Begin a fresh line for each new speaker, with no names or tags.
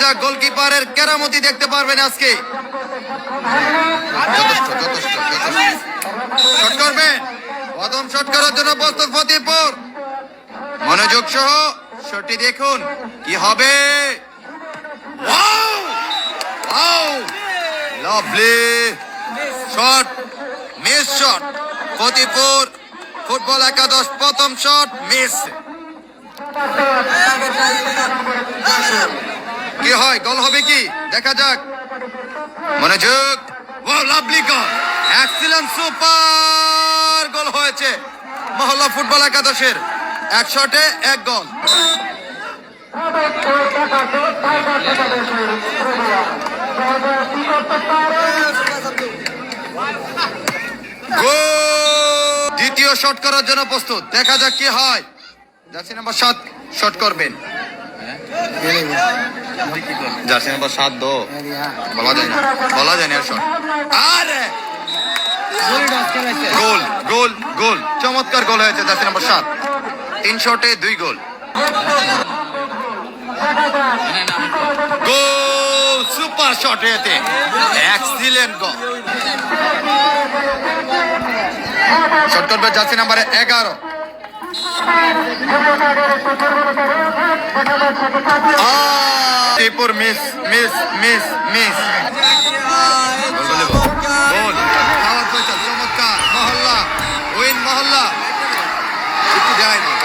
যাক গোলকিপারের কেরামতি দেখতে পারবেন আজকে। শট করবেন, প্রথম শট করার জন্য প্রস্তুত ফতেপুর। মনোযোগ সহ শটটি দেখুন কি হবে। Lovely shot, miss shot. Fatehpur football একাদশ প্রথম শট মিস। কি হয়, গোল হবে কি দেখা যাক। মনোযোগ, লাভলি গোল, এক্সিলেন্ট, সুপার গোল হয়েছে মহল্লা ফুটবল একাদশের। এক শটে এক গোল। দ্বিতীয় শট করার জন্য প্রস্তুত, দেখা যাক কি হয়। জার্সি নাম্বার 7 শট করবেন। জার্সি নাম্বার 7 দো বলা যায় না, বলা যায় না শট। আরে গোল গোল গোল, চমৎকার গোল হয়েছে জার্সি নাম্বার 7। 3 শটে 2 গোল। গোল, সুপার শট হয়েছে, এক্সিলেন্ট গোল। শট করবে জার্সি নাম্বার 11। ত্রিপুর miss miss miss miss. Goal, চমৎকার, মহল্লা উইন, মহল্লা যায় না।